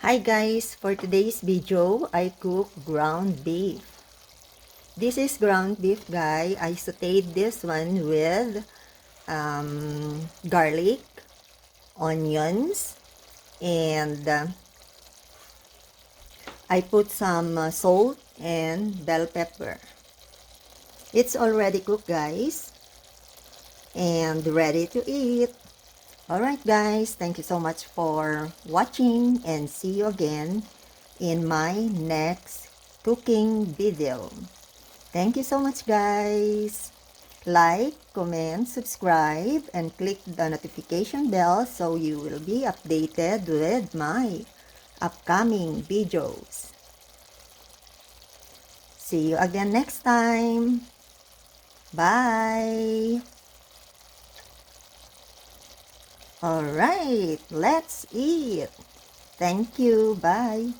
Hi guys, for today's video, I cook ground beef. This is ground beef, guys. I sauteed this one with garlic, onions, and I put some salt and bell pepper. It's already cooked, guys, and ready to eat. Alright guys, thank you so much for watching and see you again in my next cooking video. Thank you so much guys. Like, comment, subscribe, and click the notification bell so you will be updated with my upcoming videos. See you again next time. Bye. Alright, let's eat. Thank you. Bye.